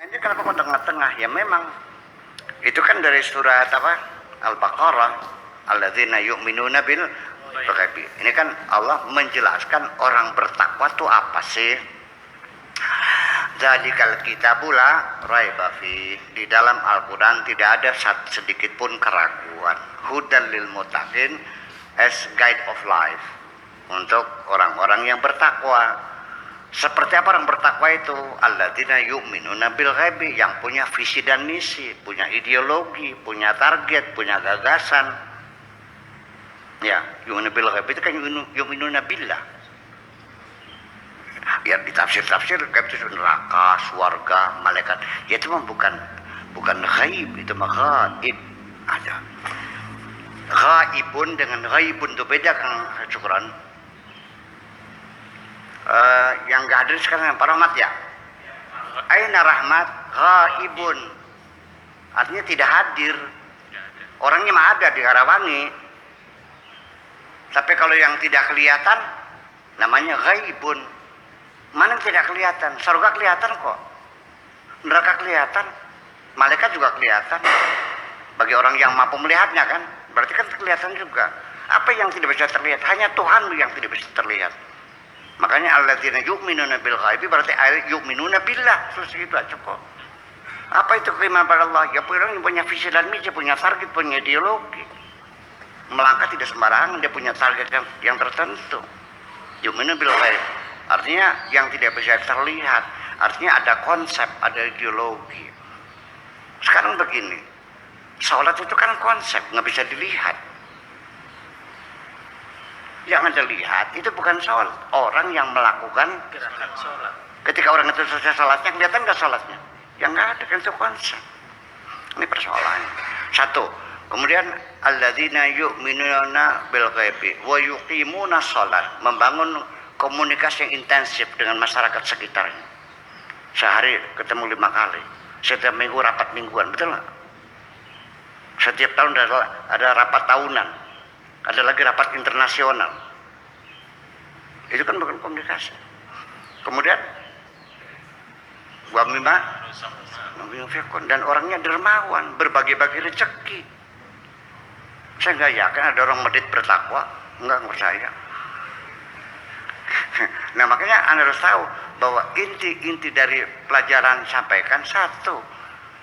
Ini kenapa kok tengah-tengah? Ya memang itu kan dari surat apa? Al-Baqarah, alladzina yu'minuna bil ghaibi. Ini kan Allah menjelaskan orang bertakwa itu apa sih? Zalikal kitabu la raiba fi. Di dalam Al-Qur'an tidak ada sedikit pun keraguan. Hudan lil muttaqin, as guide of life, untuk orang-orang yang bertakwa. Seperti apa orang bertakwa itu? Alladzina yu'minuna bil ghaibi, yang punya visi dan misi, punya ideologi, punya target, punya gagasan. Ya, yu'minuna bil ghaibi itu kan yu'minuna billah. Ya ditafsir-tafsir gaib itu neraka, surga, malaikat. Ya itu mah bukan ghaib, itu mah ghaib. Ada. Ghaibun dengan ghaibun itu beda kan, syukuran. Yang gak hadir sekarang Pak Rahmat ya. Aina Rahmat ghaibun, artinya tidak hadir. Orangnya mah ada di Karawani, tapi kalau yang tidak kelihatan namanya ghaibun. Mana yang tidak kelihatan? Surga kelihatan kok, neraka kelihatan, malaikat juga kelihatan. Bagi orang yang mampu melihatnya kan, berarti kan kelihatan juga. Apa yang tidak bisa terlihat? Hanya Tuhan yang tidak bisa terlihat. Makanya alladzina yu'minuna bil ghaibi berarti yu'minuna billah. Selesai itu aja kok. Apa itu keimanan pada Allah? Ya orang yang punya visi dan misi, punya target, punya ideologi. Melangkah tidak sembarangan, dia punya target yang tertentu. Yu'minuna bil ghaib artinya yang tidak bisa terlihat, artinya ada konsep, ada ideologi. Sekarang begini, sholat itu kan konsep, nggak bisa dilihat. Yang Anda lihat itu bukan sholat, orang yang melakukan gerakan sholat. Ketika orang itu selesai sholatnya, kelihatan nggak sholatnya? Yang nggak ada kan, itu konsep. Ini persoalannya. Satu, kemudian alladzina yu'minuna bil ghaibi wa yuqimuna sholat, membangun komunikasi yang intensif dengan masyarakat sekitarnya. Sehari ketemu 5 kali, setiap minggu rapat mingguan, betul nggak? Setiap tahun ada rapat tahunan, ada lagi rapat internasional. Itu kan bukan komunikasi. Kemudian dan orangnya dermawan, berbagi-bagi rezeki. Saya nggak yakin ada orang medit bertakwa, nggak percaya. Nah makanya Anda harus tahu bahwa inti dari pelajaran sampaikan satu,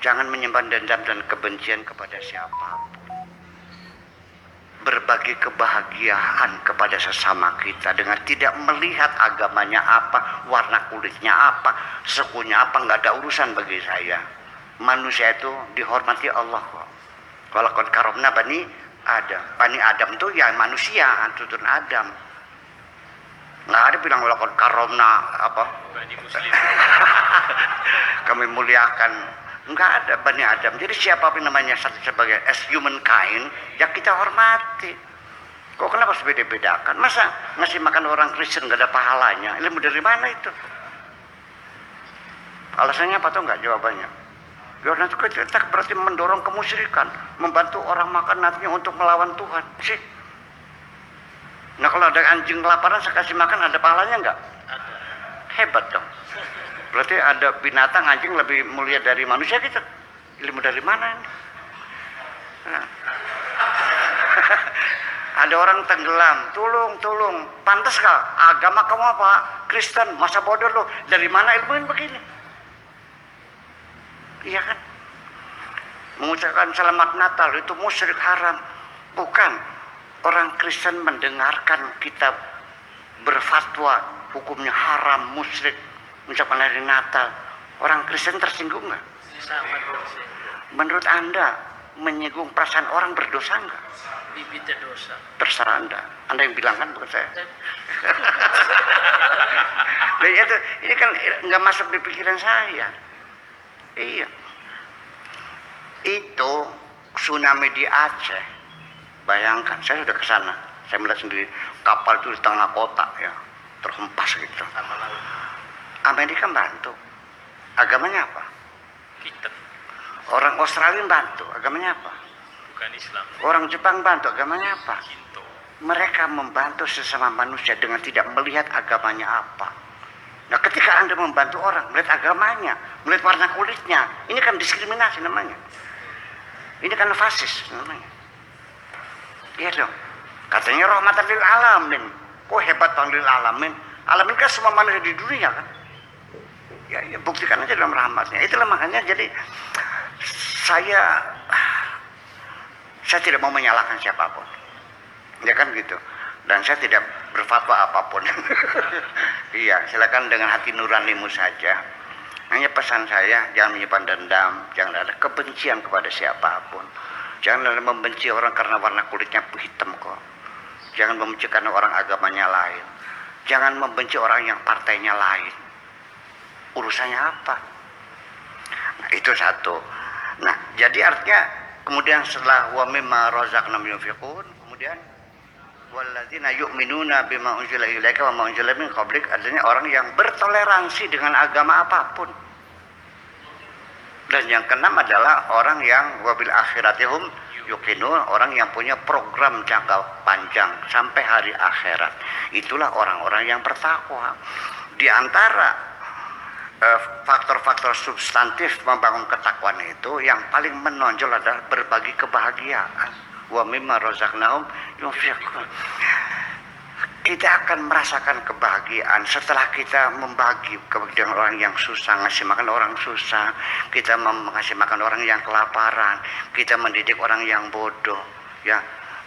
jangan menyimpan dendam dan kebencian kepada siapapun. Berbagi kebahagiaan kepada sesama kita dengan tidak melihat agamanya apa, warna kulitnya apa, sukunya apa, nggak ada urusan bagi saya. Manusia itu dihormati Allah kok. Kalau karomna bani Adam itu ya manusia, turun Adam. Nggak ada bilang walakad karomna apa Bani Muslim. kami muliakan, nggak ada Bani Adam. Jadi siapapun namanya sebagai as humankind ya kita hormati. Kok kenapa harus beda-bedakan? Masa ngasih makan orang Kristen nggak ada pahalanya? Ilmu dari mana itu? Alasannya apa tuh nggak jawabannya? Ya nanti kita berarti mendorong kemusyrikan, membantu orang makan nantinya untuk melawan Tuhan sih. Nah kalau ada anjing kelaparan saya kasih makan, ada pahalanya nggak? Ada. Hebat dong. Berarti ada binatang anjing lebih mulia dari manusia gitu. Ilmu dari mana ini? Nah. Ada orang tenggelam, tolong. Pantas kah? Agama kamu apa? Kristen, masa bodoh lo. Dari mana ilmuin begini? Iya kan? Mengucapkan selamat Natal itu musyrik haram. Bukan. Orang Kristen mendengarkan kita berfatwa hukumnya haram, musyrik, mengucapkan hari Natal. Orang Kristen tersinggung nggak? Sangat dosa. Menurut Anda menyinggung perasaan orang berdosa nggak? Bibitnya dosa. Terserah Anda yang bilang kan, bukan saya. Nah, itu, ini kan nggak masuk di pikiran saya. Iya. Itu tsunami di Aceh. Bayangkan, saya sudah ke sana. Saya melihat sendiri kapal itu di tengah kota ya, terhempas gitu. Sama laut. Amerika bantu. Agamanya apa? Kita Orang Australia bantu. Agamanya apa? bukan Islam. Orang Jepang bantu. Agamanya apa? Shinto. Mereka membantu sesama manusia dengan tidak melihat agamanya apa. Nah ketika Anda membantu orang, melihat agamanya, melihat warna kulitnya. Ini kan diskriminasi namanya. Ini kan fasis namanya. Iya dong. Katanya rahmatan lil alamin. Kok hebat Bang lil alamin? Alamin kan semua manusia di dunia kan. Ya, buktikan aja dalam rahmatnya. Itulah makanya jadi saya tidak mau menyalahkan siapapun. Ya kan gitu. Dan saya tidak berfatwa apapun. Iya, silakan dengan hati nuranimu saja. Hanya pesan saya, jangan menyimpan dendam, jangan ada kebencian kepada siapapun. Jangan ada membenci orang karena warna kulitnya hitam kok. Jangan membenci karena orang agamanya lain. Jangan membenci orang yang partainya lain. Urusannya apa? Nah, itu satu. Nah, jadi artinya kemudian setelah wa mimma razaqnahum yunfiqun, kemudian walladzina yu'minuna bima unzila ilaika wa ma unzila min qablik, artinya orang yang bertoleransi dengan agama apapun. Dan yang keenam adalah orang yang wabil akhiratihum yuqinun, orang yang punya program jangka panjang sampai hari akhirat. Itulah orang-orang yang bertakwa. Di antara faktor-faktor substantif membangun ketakwaan itu yang paling menonjol adalah berbagi kebahagiaan. Wa mimma razaqnahum yunfiqun. Kita akan merasakan kebahagiaan setelah kita membagi kepada orang yang susah, ngasih makan orang susah, kita mengasih makan orang yang kelaparan, kita mendidik orang yang bodoh. Ya,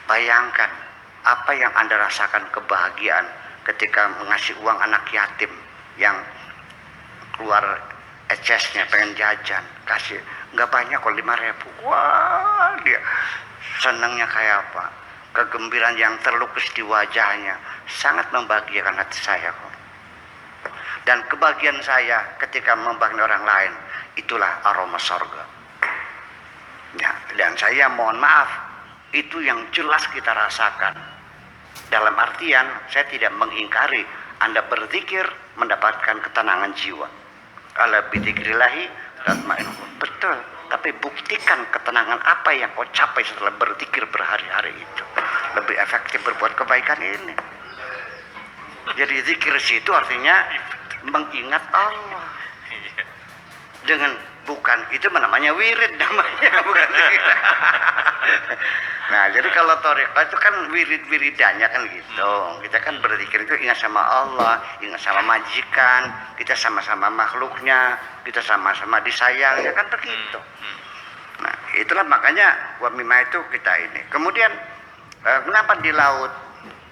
bayangkan apa yang Anda rasakan kebahagiaan ketika mengasih uang anak yatim yang keluar ECS-nya pengen jajan, kasih nggak banyak kok 5.000. Wah, dia senangnya kayak apa? Kegembiraan yang terlukis di wajahnya sangat membahagiakan hati saya kok. Dan kebahagiaan saya ketika membahagiakan orang lain, itulah aroma sorga. Ya, dan saya mohon maaf, itu yang jelas kita rasakan. Dalam artian saya tidak mengingkari Anda berzikir mendapatkan ketenangan jiwa. Ala bidzikrillahi tatmainnul qulub. Betul. Tapi buktikan ketenangan apa yang kau capai setelah berzikir berhari-hari itu. Lebih efektif berbuat kebaikan ini. Jadi zikir situ artinya mengingat Allah. Dengan bukan, itu namanya wirid namanya, bukan zikir. Nah, jadi kalau thariqah itu kan wirid-wiridannya kan gitu. Kita kan berzikir itu ingat sama Allah, ingat sama majikan, kita sama-sama makhluknya, kita sama-sama disayang, ya kan begitu. Nah, itulah makanya wa mimma itu kita ini. Kemudian kenapa di laut?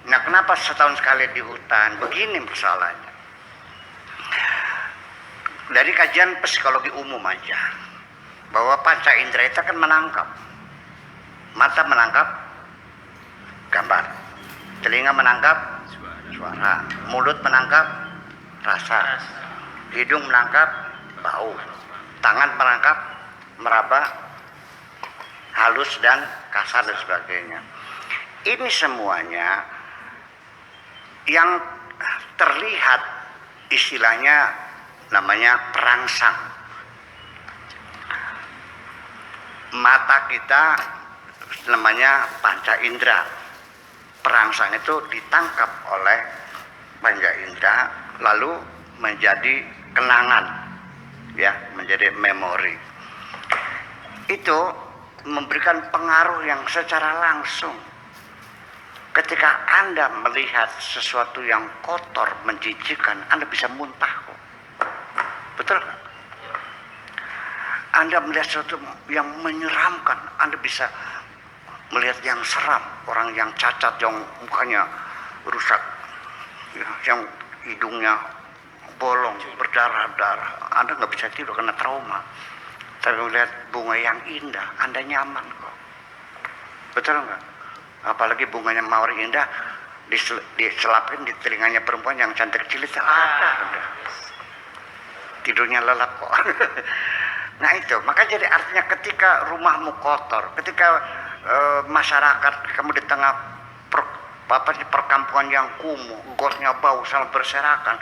Nah, kenapa setahun sekali di hutan? Begini persoalannya. Dari kajian psikologi umum aja, bahwa panca indera itu kan menangkap. Mata menangkap gambar, telinga menangkap suara, mulut menangkap rasa, hidung menangkap bau, tangan menangkap meraba, halus dan kasar dan sebagainya. Ini semuanya yang terlihat istilahnya namanya perangsang. Mata kita namanya panca indera. Perangsang itu ditangkap oleh panca indera lalu menjadi kenangan, ya, menjadi memori. Itu memberikan pengaruh yang secara langsung. Ketika Anda melihat sesuatu yang kotor, menjijikkan, Anda bisa muntah kok. Betul kan? Anda melihat sesuatu yang menyeramkan, Anda bisa melihat yang seram, orang yang cacat, yang mukanya rusak, ya, yang hidungnya bolong, berdarah-darah. Anda nggak bisa tidur karena trauma. Tapi melihat bunga yang indah, Anda nyaman kok. Betul nggak? Apalagi bunganya mawar indah, diselapin di telinganya perempuan yang cantik cilik, ada. Tidurnya lelap kok. Nah itu, maka jadi artinya ketika rumahmu kotor, ketika masyarakat kamu di tengah perkampungan yang kumuh, gosnya bau sama berserakan,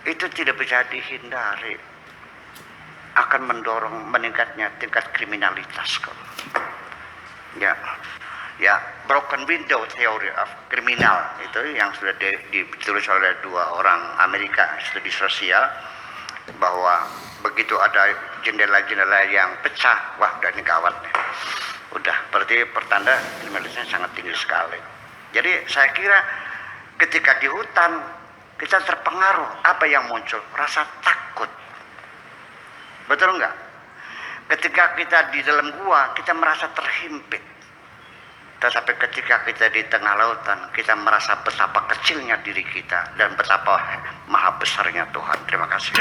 itu tidak bisa dihindari, akan mendorong meningkatnya tingkat kriminalitas. Ya, broken window theory of criminal itu yang sudah ditulis oleh 2 orang Amerika studi sosial, bahwa begitu ada jendela-jendela yang pecah, wah udah ini gawat nih. Udah, berarti pertanda kriminalitasnya sangat tinggi sekali. Jadi saya kira ketika di hutan kita terpengaruh, apa yang muncul? Rasa takut. Betul enggak? Ketika kita di dalam gua, kita merasa terhimpit. Tetapi ketika kita di tengah lautan, kita merasa betapa kecilnya diri kita dan betapa maha besarnya Tuhan. Terima kasih.